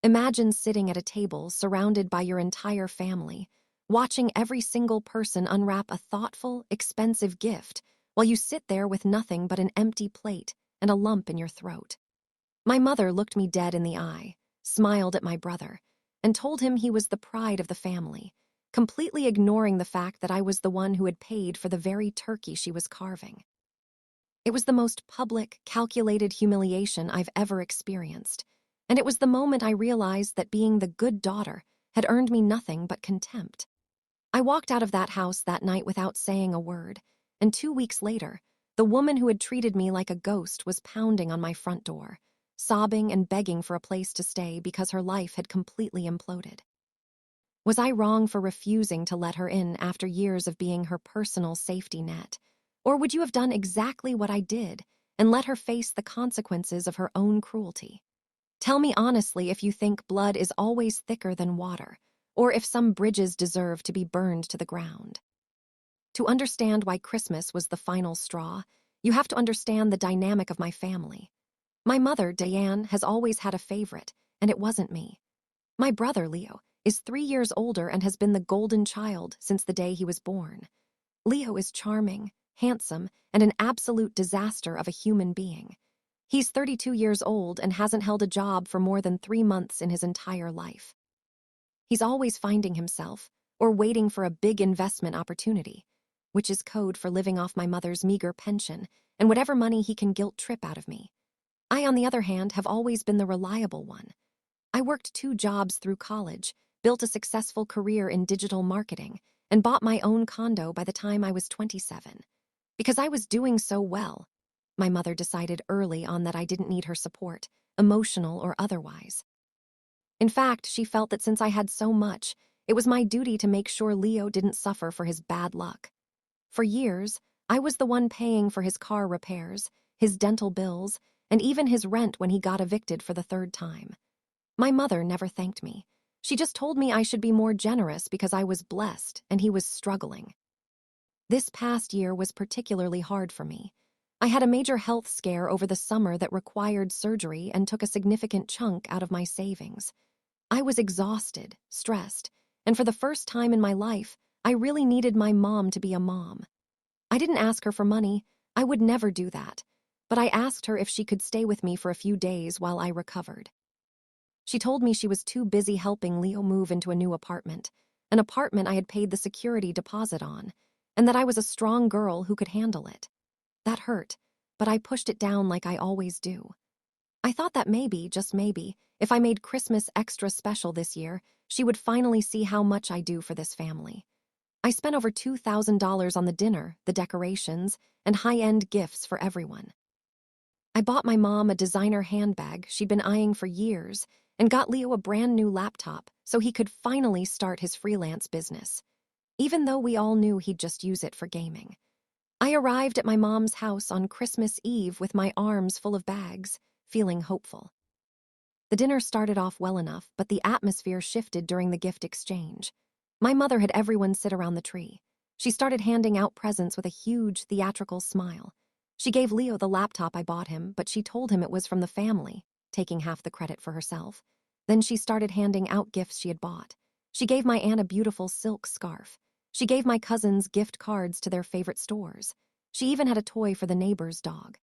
Imagine sitting at a table surrounded by your entire family, watching every single person unwrap a thoughtful, expensive gift while you sit there with nothing but an empty plate and a lump in your throat. My mother looked me dead in the eye, smiled at my brother, and told him he was the pride of the family, completely ignoring the fact that I was the one who had paid for the very turkey she was carving. It was the most public, calculated humiliation I've ever experienced, and it was the moment I realized that being the good daughter had earned me nothing but contempt. I walked out of that house that night without saying a word, and 2 weeks later, the woman who had treated me like a ghost was pounding on my front door, sobbing and begging for a place to stay because her life had completely imploded. Was I wrong for refusing to let her in after years of being her personal safety net? Or would you have done exactly what I did and let her face the consequences of her own cruelty? Tell me honestly if you think blood is always thicker than water, or if some bridges deserve to be burned to the ground. To understand why Christmas was the final straw, you have to understand the dynamic of my family. My mother, Diane, has always had a favorite, and it wasn't me. My brother, Leo, is 3 years older and has been the golden child since the day he was born. Leo is charming, handsome, and an absolute disaster of a human being. He's 32 years old and hasn't held a job for more than 3 months in his entire life. He's always finding himself, or waiting for a big investment opportunity, which is code for living off my mother's meager pension and whatever money he can guilt trip out of me. I, on the other hand, have always been the reliable one. I worked 2 jobs through college, built a successful career in digital marketing, and bought my own condo by the time I was 27. Because I was doing so well, my mother decided early on that I didn't need her support, emotional or otherwise. In fact, she felt that since I had so much, it was my duty to make sure Leo didn't suffer for his bad luck. For years, I was the one paying for his car repairs, his dental bills, and even his rent when he got evicted for the 3rd time. My mother never thanked me. She just told me I should be more generous because I was blessed and he was struggling. This past year was particularly hard for me. I had a major health scare over the summer that required surgery and took a significant chunk out of my savings. I was exhausted, stressed, and for the first time in my life, I really needed my mom to be a mom. I didn't ask her for money. I would never do that. But I asked her if she could stay with me for a few days while I recovered. She told me she was too busy helping Leo move into a new apartment, an apartment I had paid the security deposit on, and that I was a strong girl who could handle it. That hurt, but I pushed it down like I always do. I thought that maybe, just maybe, if I made Christmas extra special this year, she would finally see how much I do for this family. I spent over $2,000 on the dinner, the decorations, and high-end gifts for everyone. I bought my mom a designer handbag she'd been eyeing for years and got Leo a brand new laptop so he could finally start his freelance business, even though we all knew he'd just use it for gaming. I arrived at my mom's house on Christmas Eve with my arms full of bags, feeling hopeful. The dinner started off well enough, but the atmosphere shifted during the gift exchange. My mother had everyone sit around the tree. She started handing out presents with a huge, theatrical smile. She gave Leo the laptop I bought him, but she told him it was from the family, taking half the credit for herself. Then she started handing out gifts she had bought. She gave my aunt a beautiful silk scarf. She gave my cousins gift cards to their favorite stores. She even had a toy for the neighbor's dog.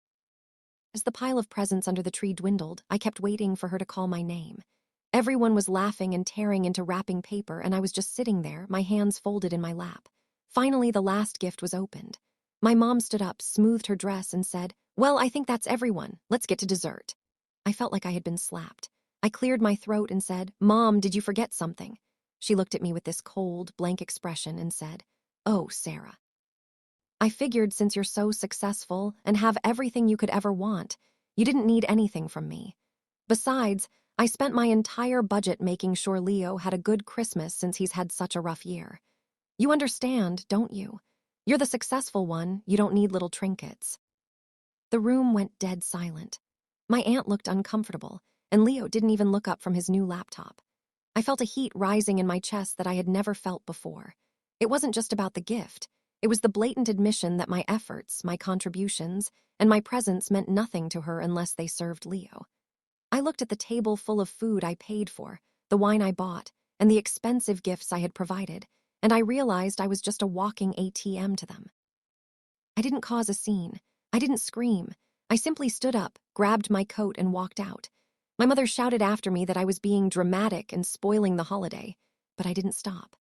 As the pile of presents under the tree dwindled, I kept waiting for her to call my name. Everyone was laughing and tearing into wrapping paper, and I was just sitting there, my hands folded in my lap. Finally, the last gift was opened. My mom stood up, smoothed her dress, and said, "Well, I think that's everyone. Let's get to dessert." I felt like I had been slapped. I cleared my throat and said, "Mom, did you forget something?" She looked at me with this cold, blank expression and said, "Oh, Sarah. I figured since you're so successful and have everything you could ever want, you didn't need anything from me. Besides, I spent my entire budget making sure Leo had a good Christmas since he's had such a rough year. You understand, don't you? You're the successful one, you don't need little trinkets." The room went dead silent. My aunt looked uncomfortable, and Leo didn't even look up from his new laptop. I felt a heat rising in my chest that I had never felt before. It wasn't just about the gift. It was the blatant admission that my efforts, my contributions, and my presence meant nothing to her unless they served Leo. I looked at the table full of food I paid for, the wine I bought, and the expensive gifts I had provided, and I realized I was just a walking ATM to them. I didn't cause a scene. I didn't scream. I simply stood up, grabbed my coat, and walked out. My mother shouted after me that I was being dramatic and spoiling the holiday, but I didn't stop.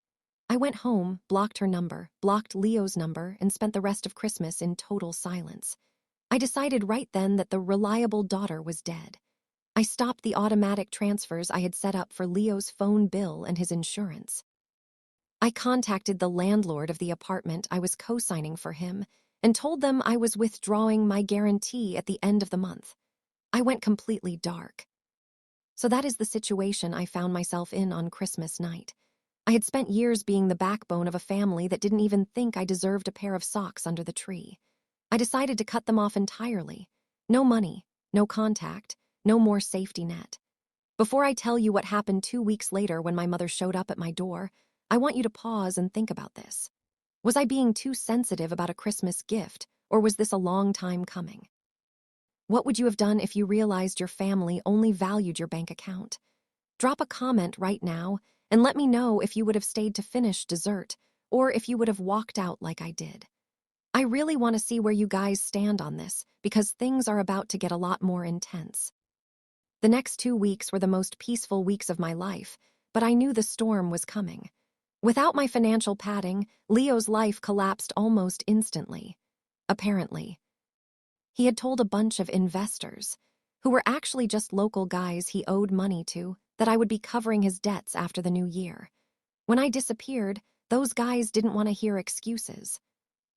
I went home, blocked her number, blocked Leo's number, and spent the rest of Christmas in total silence. I decided right then that the reliable daughter was dead. I stopped the automatic transfers I had set up for Leo's phone bill and his insurance. I contacted the landlord of the apartment I was co-signing for him and told them I was withdrawing my guarantee at the end of the month. I went completely dark. So that is the situation I found myself in on Christmas night. I had spent years being the backbone of a family that didn't even think I deserved a pair of socks under the tree. I decided to cut them off entirely. No money, no contact, no more safety net. Before I tell you what happened 2 weeks later when my mother showed up at my door, I want you to pause and think about this. Was I being too sensitive about a Christmas gift, or was this a long time coming? What would you have done if you realized your family only valued your bank account? Drop a comment right now and let me know if you would have stayed to finish dessert or if you would have walked out like I did. I really want to see where you guys stand on this because things are about to get a lot more intense. The next 2 weeks were the most peaceful weeks of my life, but I knew the storm was coming. Without my financial padding, Leo's life collapsed almost instantly. Apparently, he had told a bunch of investors, who were actually just local guys he owed money to, that I would be covering his debts after the new year. When I disappeared, those guys didn't want to hear excuses.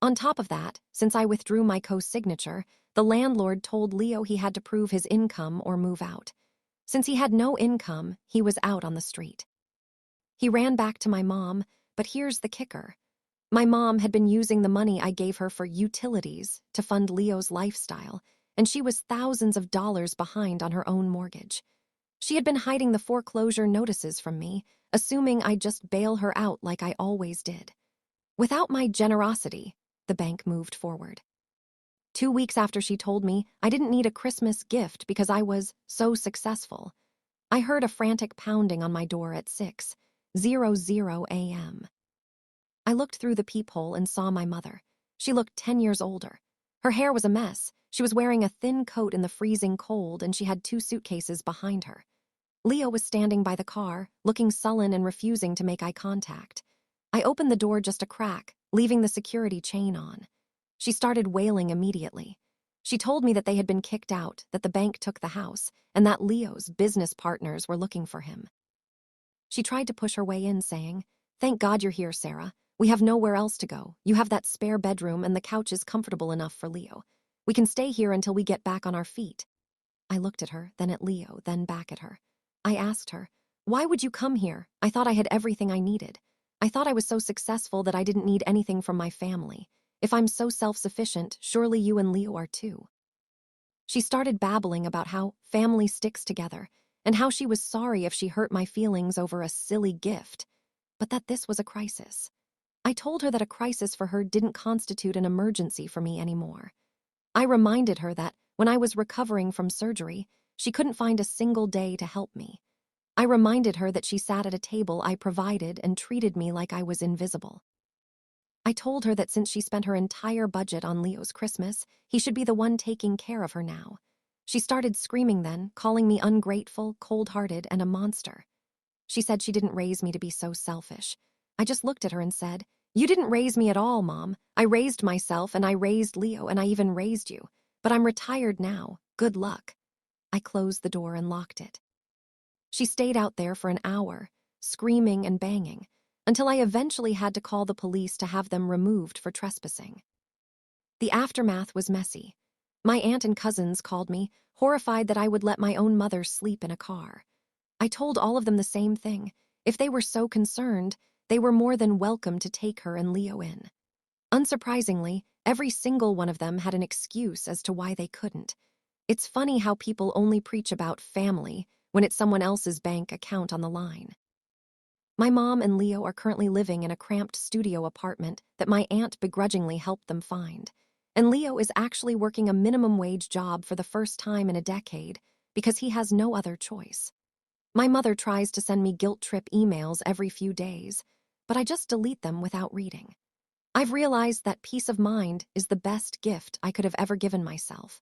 On top of that, since I withdrew my co-signature, the landlord told Leo he had to prove his income or move out. Since he had no income, he was out on the street. He ran back to my mom, but here's the kicker. My mom had been using the money I gave her for utilities to fund Leo's lifestyle, and she was thousands of dollars behind on her own mortgage. She had been hiding the foreclosure notices from me, assuming I'd just bail her out like I always did. Without my generosity, the bank moved forward. 2 weeks after she told me I didn't need a Christmas gift because I was so successful, I heard a frantic pounding on my door at 6:00 a.m. I looked through the peephole and saw my mother. She looked 10 years older. Her hair was a mess. She was wearing a thin coat in the freezing cold, and she had 2 suitcases behind her. Leo was standing by the car, looking sullen and refusing to make eye contact. I opened the door just a crack, leaving the security chain on. She started wailing immediately. She told me that they had been kicked out, that the bank took the house, and that Leo's business partners were looking for him. She tried to push her way in, saying, "Thank God you're here, Sarah. We have nowhere else to go. You have that spare bedroom and the couch is comfortable enough for Leo. We can stay here until we get back on our feet." I looked at her, then at Leo, then back at her. I asked her, "Why would you come here? I thought I had everything I needed. I thought I was so successful that I didn't need anything from my family. If I'm so self-sufficient, surely you and Leo are too." She started babbling about how family sticks together and how she was sorry if she hurt my feelings over a silly gift, but that this was a crisis. I told her that a crisis for her didn't constitute an emergency for me anymore. I reminded her that when I was recovering from surgery, she couldn't find a single day to help me. I reminded her that she sat at a table I provided and treated me like I was invisible. I told her that since she spent her entire budget on Leo's Christmas, he should be the one taking care of her now. She started screaming then, calling me ungrateful, cold-hearted, and a monster. She said she didn't raise me to be so selfish. I just looked at her and said, "You didn't raise me at all, Mom. I raised myself and I raised Leo and I even raised you. But I'm retired now. Good luck." I closed the door and locked it. She stayed out there for an hour, screaming and banging, until I eventually had to call the police to have them removed for trespassing. The aftermath was messy. My aunt and cousins called me, horrified that I would let my own mother sleep in a car. I told all of them the same thing. If they were so concerned, they were more than welcome to take her and Leo in. Unsurprisingly, every single one of them had an excuse as to why they couldn't. It's funny how people only preach about family when it's someone else's bank account on the line. My mom and Leo are currently living in a cramped studio apartment that my aunt begrudgingly helped them find. And Leo is actually working a minimum wage job for the first time in a decade because he has no other choice. My mother tries to send me guilt trip emails every few days, but I just delete them without reading. I've realized that peace of mind is the best gift I could have ever given myself.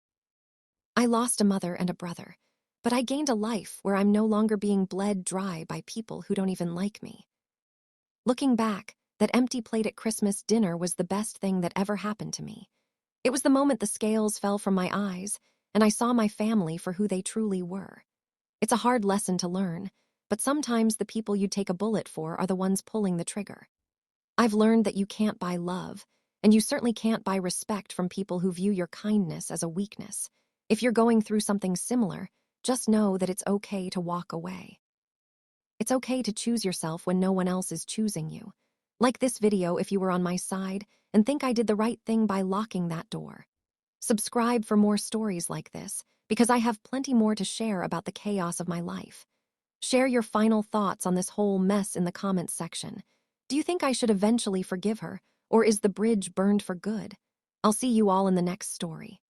I lost a mother and a brother, but I gained a life where I'm no longer being bled dry by people who don't even like me. Looking back, that empty plate at Christmas dinner was the best thing that ever happened to me. It was the moment the scales fell from my eyes, and I saw my family for who they truly were. It's a hard lesson to learn, but sometimes the people you take a bullet for are the ones pulling the trigger. I've learned that you can't buy love, and you certainly can't buy respect from people who view your kindness as a weakness. If you're going through something similar, just know that it's okay to walk away. It's okay to choose yourself when no one else is choosing you. Like this video if you were on my side and think I did the right thing by locking that door. Subscribe for more stories like this, because I have plenty more to share about the chaos of my life. Share your final thoughts on this whole mess in the comments section. Do you think I should eventually forgive her, or is the bridge burned for good? I'll see you all in the next story.